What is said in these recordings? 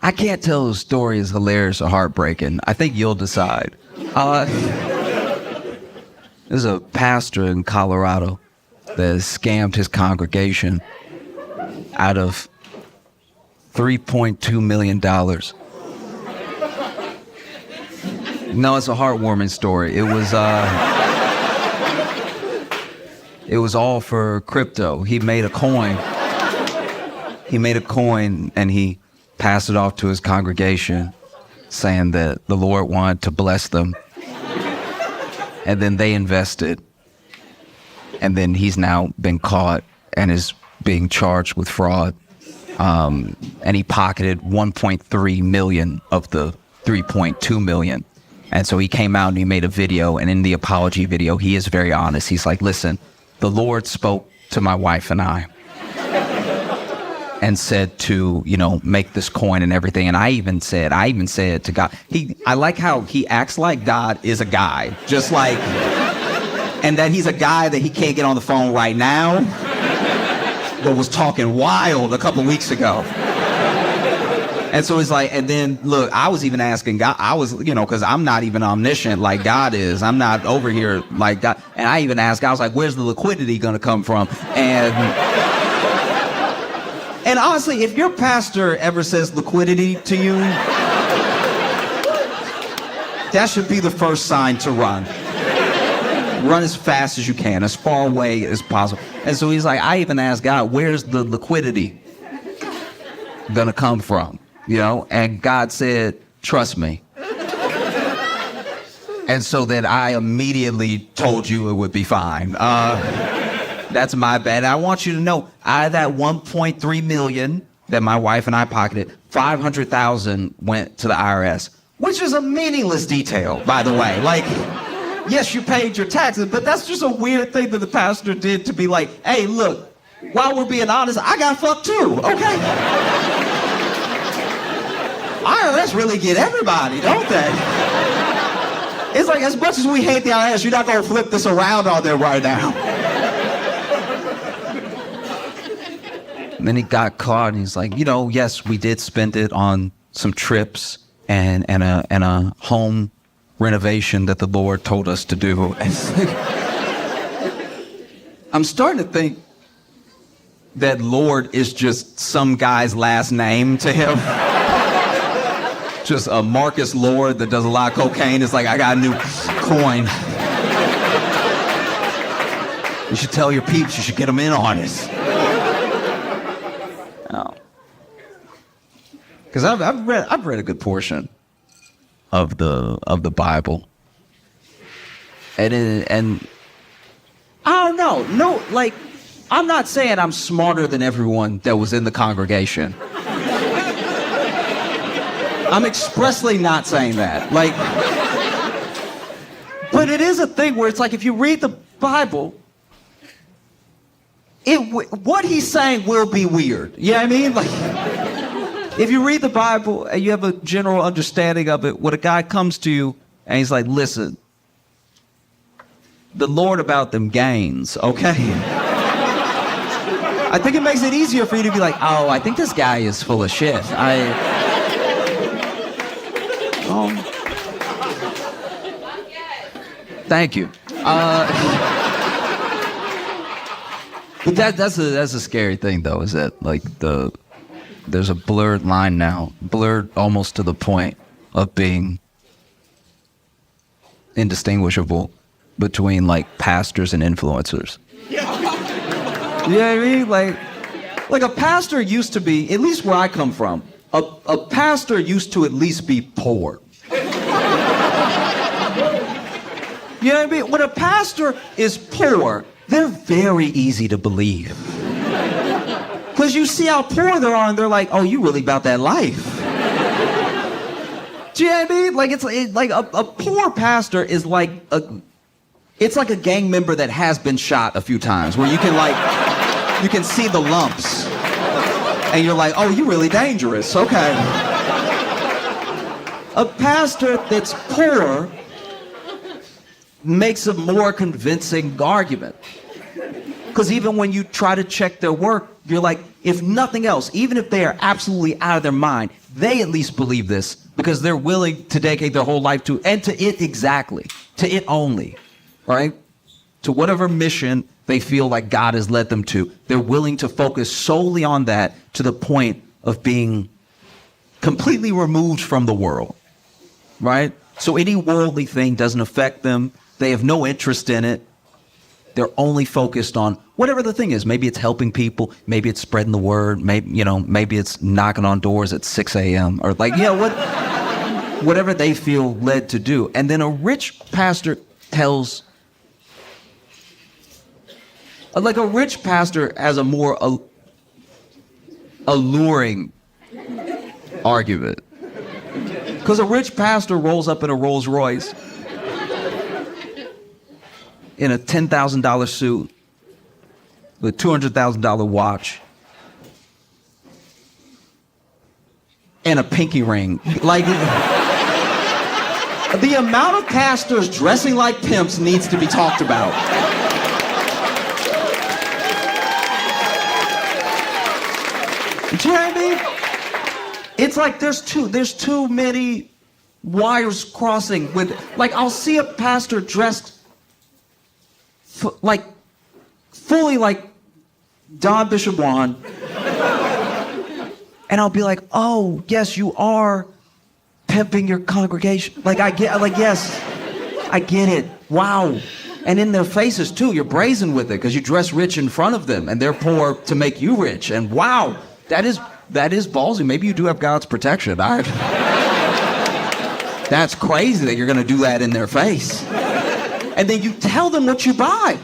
I can't tell the story is hilarious or heartbreaking. I think you'll decide. There's a pastor in Colorado that scammed his congregation out of $3.2 million. No, it's a heartwarming story. It was all for crypto. He made a coin. And he passed it off to his congregation, saying that the Lord wanted to bless them. And then they invested. And then he's now been caught and is being charged with fraud. And he pocketed 1.3 million of the 3.2 million. And so he came out and he made a video. And in the apology video, he is very honest. He's like, listen, the Lord spoke to my wife and I and said to, make this coin and everything. And I even said to God, I like how he acts like God is a guy, just like, and that he's a guy that he can't get on the phone right now, but was talking wild a couple weeks ago. And so he's like, and then look, I was even asking God, because I'm not even omniscient like God is. I'm not over here like God. And I even asked God, I was like, where's the liquidity going to come from? And honestly, if your pastor ever says liquidity to you, that should be the first sign to run. Run as fast as you can, as far away as possible. And so he's like, I even asked God, where's the liquidity gonna come from? And God said, trust me. And so then I immediately told you it would be fine. That's my bad. I want you to know, out of that 1.3 million that my wife and I pocketed, 500,000 went to the IRS, which is a meaningless detail, by the way. Like, yes, you paid your taxes, but that's just a weird thing that the pastor did to be like, hey, look, while we're being honest, I got fucked too, okay? IRS really get everybody, don't they? It's like, as much as we hate the IRS, you're not gonna flip this around on them right now. And then he got caught and he's like, yes, we did spend it on some trips and a home renovation that the Lord told us to do. I'm starting to think that Lord is just some guy's last name to him. Just a Marcus Lord that does a lot of cocaine. It's like, I got a new coin. You should tell your peeps, you should get them in on it. Because I've read a good portion of the Bible, and I don't know. No, like, I'm not saying I'm smarter than everyone that was in the congregation. I'm expressly not saying that. Like, but it is a thing where it's like, if you read the Bible, what he's saying will be weird. You know what I mean? Like, if you read the Bible and you have a general understanding of it, when a guy comes to you and he's like, listen, the Lord about them gains, okay? I think it makes it easier for you to be like, oh, I think this guy is full of shit. Thank you. But that's a scary thing, though, is that, like, there's a blurred line now, blurred almost to the point of being indistinguishable between, like, pastors and influencers. You know what I mean? Like a pastor used to be, at least where I come from, a pastor used to at least be poor. You know what I mean? When a pastor is poor, they're very easy to believe. Because you see how poor they are, and they're like, oh, you really about that life. Do you know what I mean? Like, it's like a poor pastor is like it's like a gang member that has been shot a few times, where you can see the lumps. And you're like, oh, you're really dangerous, okay. A pastor that's poor makes a more convincing argument. Because even when you try to check their work, you're like, if nothing else, even if they are absolutely out of their mind, they at least believe this because they're willing to dedicate their whole life to, and to it exactly, to it only, right? To whatever mission they feel like God has led them to. They're willing to focus solely on that to the point of being completely removed from the world, right? So any worldly thing doesn't affect them. They have no interest in it. They're only focused on whatever the thing is. Maybe it's helping people. Maybe it's spreading the word. Maybe it's knocking on doors at 6 a.m. or whatever they feel led to do. And then a rich pastor tells, a rich pastor has a more alluring argument. Because a rich pastor rolls up in a Rolls Royce in a $10,000 suit with a $200,000 watch and a pinky ring. Like, the amount of pastors dressing like pimps needs to be talked about. Do you know what I mean? It's like there's too many wires crossing with, like, I'll see a pastor dressed fully like Don Bishop Juan, and I'll be like, oh, yes, you are pimping your congregation. Yes, I get it. Wow. And in their faces too, you're brazen with it because you dress rich in front of them and they're poor to make you rich. And wow, that is ballsy. Maybe you do have God's protection. That's crazy that you're going to do that in their face. And then you tell them what you buy.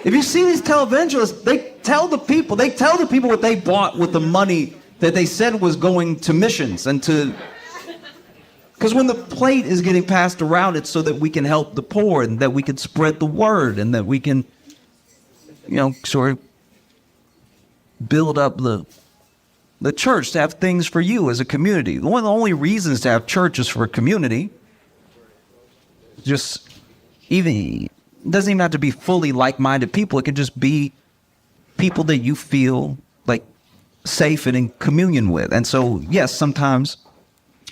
If you see these televangelists, they tell the people what they bought with the money that they said was going to missions and to... Because when the plate is getting passed around, it's so that we can help the poor and that we can spread the word and that we can, sort of build up the church to have things for you as a community. One of the only reasons to have church is for a community. It doesn't even have to be fully like-minded people. It can just be people that you feel like safe and in communion with. And so, yes, sometimes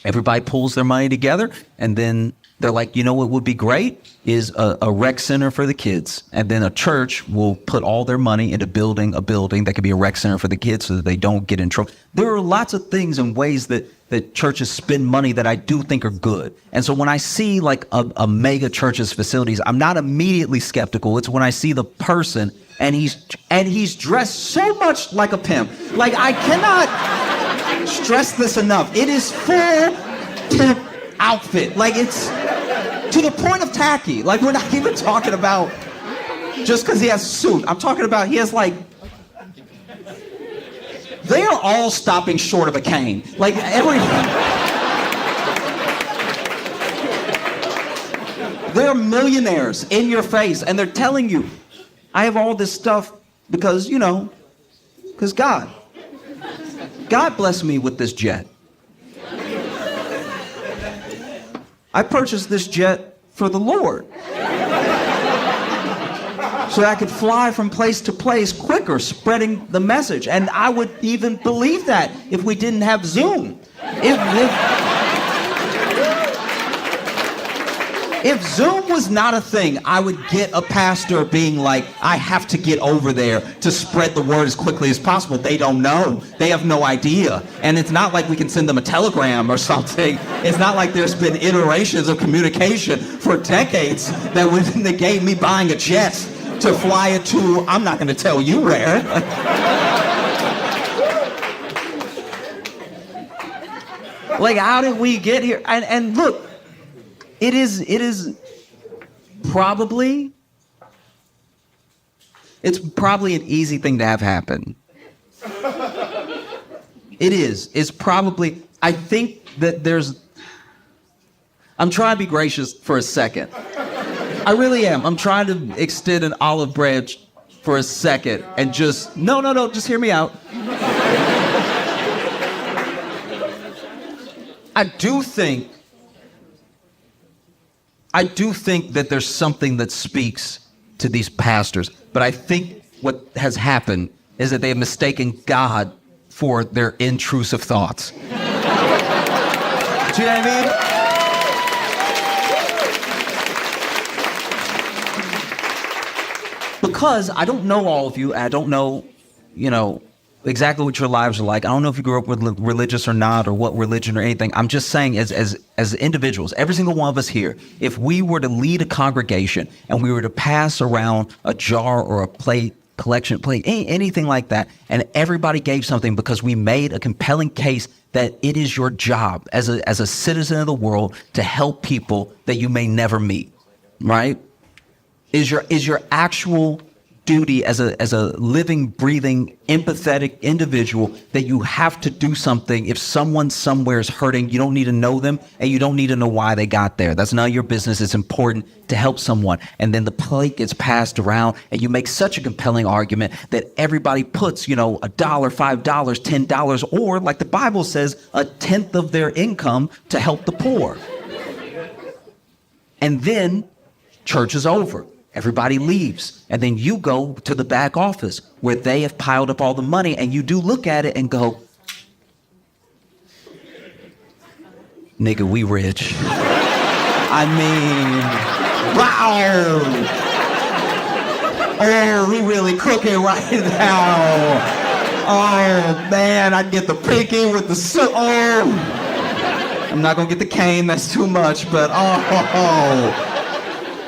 everybody pulls their money together and then they're like, what would be great is a rec center for the kids. And then a church will put all their money into building a building that could be a rec center for the kids so that they don't get in trouble. There are lots of things and ways that churches spend money that I do think are good. And so when I see like a mega church's facilities, I'm not immediately skeptical. It's when I see the person and he's dressed so much like a pimp. Like, I cannot stress this enough. It is full pimp outfit. Like, it's to the point of tacky. Like, we're not even talking about just because he has a suit. I'm talking about he has like, they are all stopping short of a cane. Like, they're millionaires in your face and they're telling you, I have all this stuff because, because God blessed me with this jet. I purchased this jet for the Lord. So that I could fly from place to place quicker, spreading the message. And I would even believe that if we didn't have Zoom. If Zoom was not a thing, I would get a pastor being like, I have to get over there to spread the word as quickly as possible. They don't know. They have no idea. And it's not like we can send them a telegram or something. It's not like there's been iterations of communication for decades that would negate me buying a jet to fly it to, I'm not going to tell you where. Like, how did we get here? And look, it is probably, it's probably an easy thing to have happen. It is. It's probably, I think that I'm trying to be gracious for a second. I really am. I'm trying to extend an olive branch for a second and just, no, just hear me out. I do think that there's something that speaks to these pastors. But I think what has happened is that they have mistaken God for their intrusive thoughts. Do you know what I mean? Because I don't know all of you. I don't know, exactly what your lives are like. I don't know if you grew up with religious or not, or what religion or anything. I'm just saying, as individuals, every single one of us here, if we were to lead a congregation and we were to pass around a jar or a plate, collection plate, anything like that, and everybody gave something because we made a compelling case that it is your job as a citizen of the world to help people that you may never meet, right? Is your actual duty as a living, breathing, empathetic individual that you have to do something if someone somewhere is hurting. You don't need to know them, and you don't need to know why they got there. That's none of your business. It's important to help someone. And then the plate gets passed around, and you make such a compelling argument that everybody puts, $1, $5, $10, or like the Bible says, 1/10 of their income to help the poor. And then church is over. Everybody leaves. And then you go to the back office where they have piled up all the money, and you do look at it and go, nigga, we rich. I mean, wow. Oh, we really cooking right now. Oh, man, I'd get the pinky with the soup. Oh. I'm not going to get the cane. That's too much, but oh.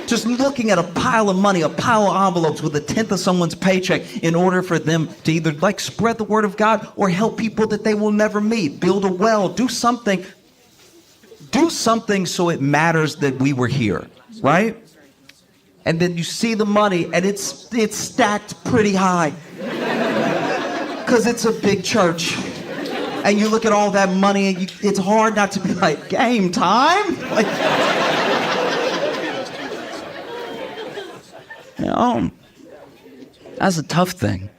Just looking at a pile of money, a pile of envelopes with 1/10 of someone's paycheck in order for them to either spread the word of God or help people that they will never meet, build a well, do something. Do something so it matters that we were here, right? And then you see the money and it's stacked pretty high because it's a big church. And you look at all that money and it's hard not to be like, game time? That's a tough thing.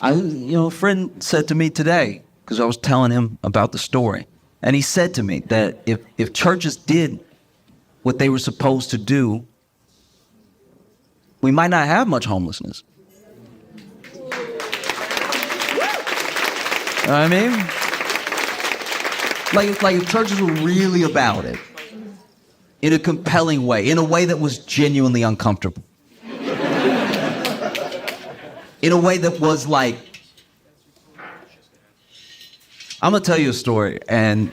A friend said to me today, because I was telling him about the story, and he said to me that if churches did what they were supposed to do, we might not have much homelessness. You know what I mean? Like if churches were really about it, in a compelling way, in a way that was genuinely uncomfortable. In a way that was like, I'm gonna tell you a story, and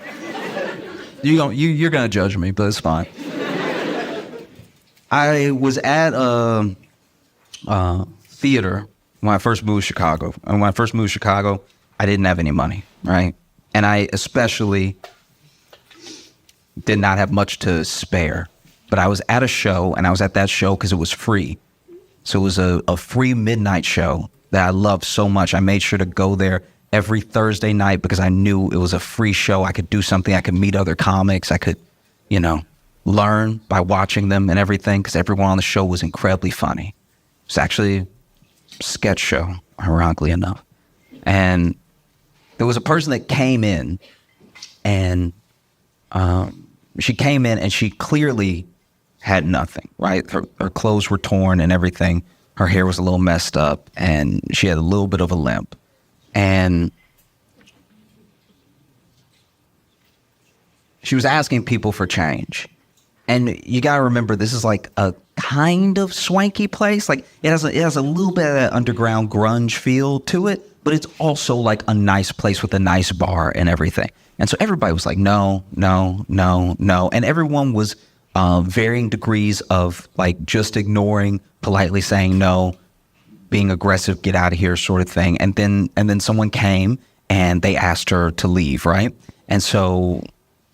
you're gonna judge me, but it's fine. I was at a theater when I first moved to Chicago. And when I first moved to Chicago, I didn't have any money, right? And I especially did not have much to spare. But I was at a show, and I was at that show because it was free. So it was a free midnight show that I loved so much. I made sure to go there every Thursday night because I knew it was a free show. I could do something. I could meet other comics. I could, learn by watching them and everything, because everyone on the show was incredibly funny. It was actually a sketch show, ironically enough. And there was a person that came in, and she came in and she clearly had nothing, right? Her clothes were torn and everything. Her hair was a little messed up, and she had a little bit of a limp. And she was asking people for change. And you gotta remember, this is like a kind of swanky place. Like it has a little bit of that underground grunge feel to it, but it's also like a nice place with a nice bar and everything. And so everybody was like, no, no, no, no. And everyone was varying degrees of like just ignoring, politely saying no, being aggressive, get out of here sort of thing. And then someone came and they asked her to leave, right? And so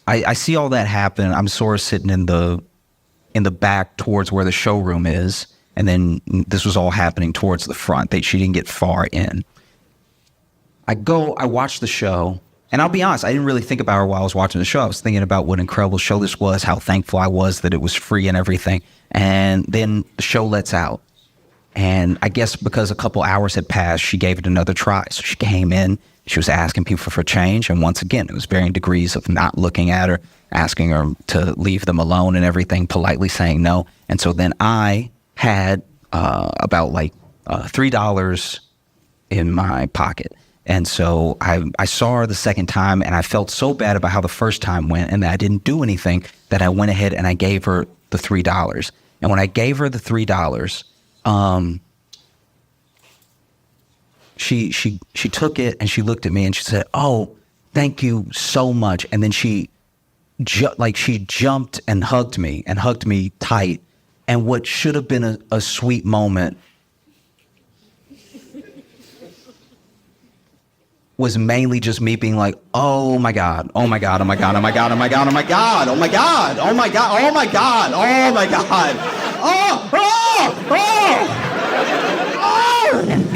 I see all that happen. I'm sort of sitting in the back towards where the showroom is. And then this was all happening towards the front. She didn't get far in. I watch the show. And I'll be honest, I didn't really think about her while I was watching the show. I was thinking about what an incredible show this was, how thankful I was that it was free and everything. And then the show lets out. And I guess because a couple hours had passed, she gave it another try. So she came in She was asking people for change. And once again, it was varying degrees of not looking at her, asking her to leave them alone and everything, politely saying no. And so then I had about like $3 in my pocket. And so I saw her the second time, and I felt so bad about how the first time went and that I didn't do anything, that I went ahead and I gave her the $3. And when I gave her the $3, she took it and she looked at me and she said, "Oh, thank you so much." And then she jumped and hugged me tight. And what should have been a sweet moment was mainly just me being like, "Oh my God, oh my God, oh my God, oh my God, oh my God, oh my God, oh my God, oh my God, oh my God, oh my God, oh, oh, oh, oh."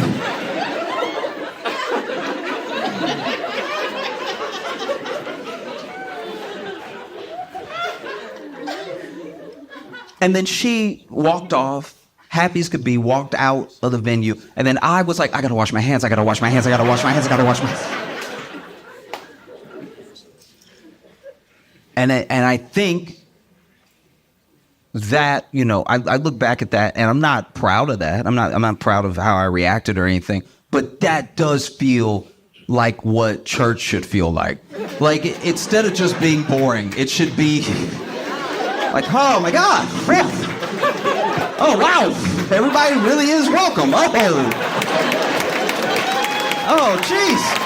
And then she walked off, happy as could be, walked out of the venue. And then I was like, I gotta wash my hands, I gotta wash my hands, I gotta wash my hands, I gotta wash my hands. And I think that, you know, I look back at that and I'm not proud of that. I'm not proud of how I reacted or anything, but that does feel like what church should feel like. Like, instead of just being boring, it should be like, oh my God. Oh, wow. Everybody really is welcome. Oh, jeez.